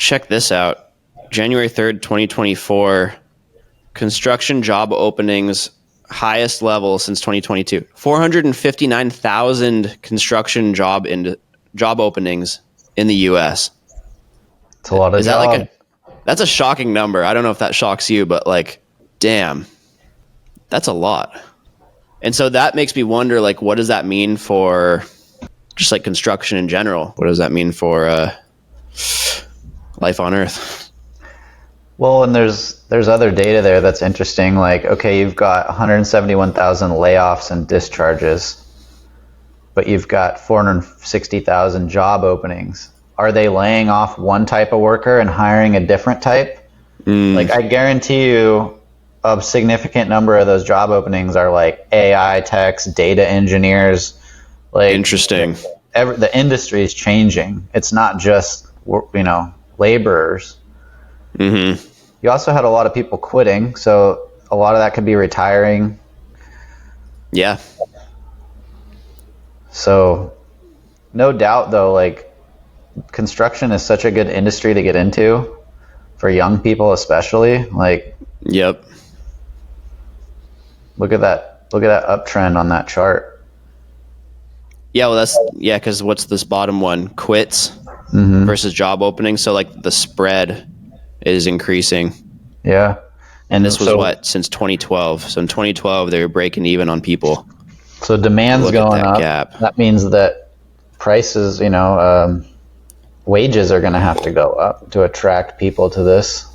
check this out. January 3rd, 2024, construction job openings, highest level since 2022. 459,000 construction job openings in the U.S. It's a lot of jobs. That's a shocking number. I don't know if that shocks you, but like, damn, that's a lot. And so that makes me wonder, like, what does that mean for just like construction in general? What does that mean for life on Earth? Well, and there's other data there that's interesting. Like, okay, you've got 171,000 layoffs and discharges, but you've got 460,000 job openings. Are they laying off one type of worker and hiring a different type? Like, I guarantee you a significant number of those job openings are like AI techs, data engineers. Like, interesting. The industry is changing. It's not just, laborers. Mm-hmm. You also had a lot of people quitting, so a lot of that could be retiring. Yeah. So, no doubt, though, like, construction is such a good industry to get into for young people, especially. Like, yep. Look at that uptrend on that chart. Yeah, well, because what's this bottom one? Quits versus job openings. So, like, the spread is increasing. Yeah. And this was since 2012. So in 2012, they were breaking even on people. So demand's going up. Gap. That means that prices, wages are going to have to go up to attract people to this.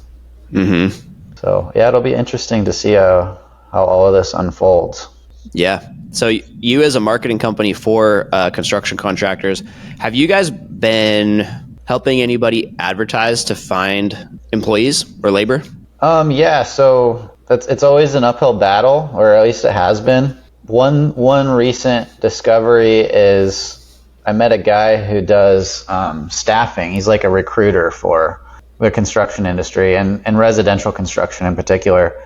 Mm-hmm. So, yeah, it'll be interesting to see how all of this unfolds. Yeah. So you as a marketing company for construction contractors, have you guys been helping anybody advertise to find employees or labor? Yeah, so it's always an uphill battle, or at least it has been. One recent discovery is I met a guy who does staffing. He's like a recruiter for the construction industry and residential construction in particular.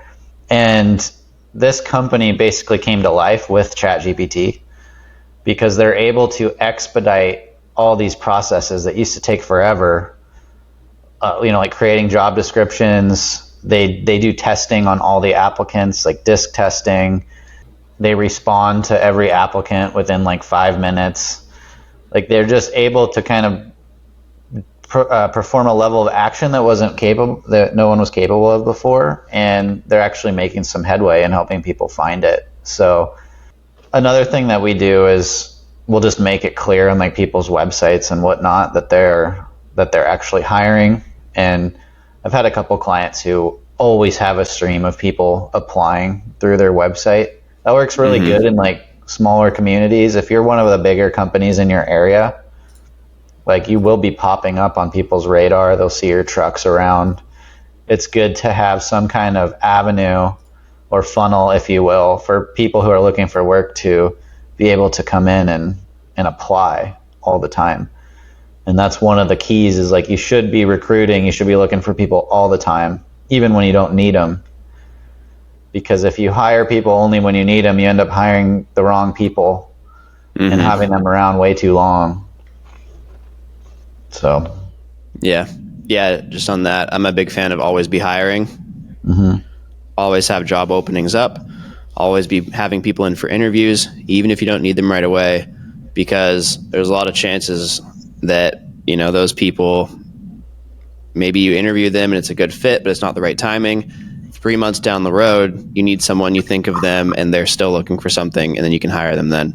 And this company basically came to life with ChatGPT because they're able to expedite all these processes that used to take forever, like creating job descriptions. They do testing on all the applicants, like disc testing. They respond to every applicant within like 5 minutes. Like, they're just able to kind of perform a level of action that no one was capable of before, and they're actually making some headway in helping people find it. So another thing that we do is we'll just make it clear on like people's websites and whatnot that they're actually hiring. And I've had a couple clients who always have a stream of people applying through their website. That works really good in like smaller communities. If you're one of the bigger companies in your area, like, you will be popping up on people's radar. They'll see your trucks around. It's good to have some kind of avenue or funnel, if you will, for people who are looking for work to be able to come in and apply all the time. And that's one of the keys is, like, you should be recruiting. You should be looking for people all the time, even when you don't need them. Because if you hire people only when you need them, you end up hiring the wrong people and having them around way too long. So, yeah, just on that, I'm a big fan of always be hiring. Always have job openings up. Always be having people in for interviews, even if you don't need them right away, because there's a lot of chances that, those people, maybe you interview them and it's a good fit, but it's not the right timing. 3 months down the road, you need someone, you think of them, and they're still looking for something, and then you can hire them then.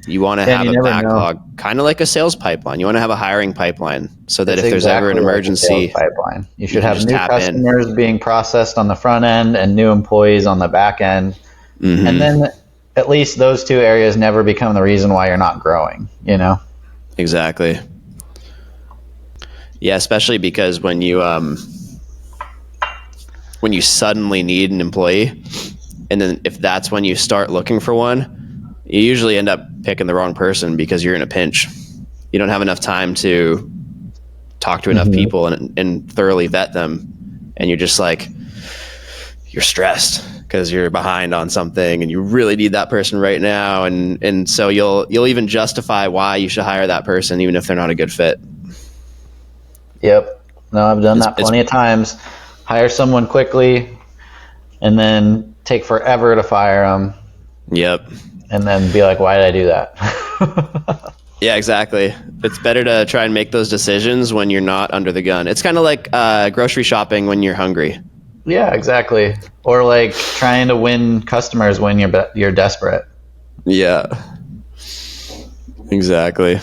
You want to have a backlog, kind of like a sales pipeline. You want to have a hiring pipeline so that if there's ever an emergency, pipeline. You should have new customers being processed on the front end and new employees on the back end. And then at least those two areas never become the reason why you're not growing, Exactly. Yeah, especially because when you suddenly need an employee, and then if that's when you start looking for one, you usually end up picking the wrong person because you're in a pinch. You don't have enough time to talk to enough people and thoroughly vet them. And you're just like, you're stressed because you're behind on something and you really need that person right now. And so you'll even justify why you should hire that person, even if they're not a good fit. Yep. No, I've done that It's plenty of times. Hire someone quickly and then take forever to fire them Yep. and then be like, why did I do that? Yeah, exactly. It's better to try and make those decisions when you're not under the gun. It's kind of like grocery shopping when you're hungry. Yeah, exactly. Or like trying to win customers when you're desperate. Yeah, exactly.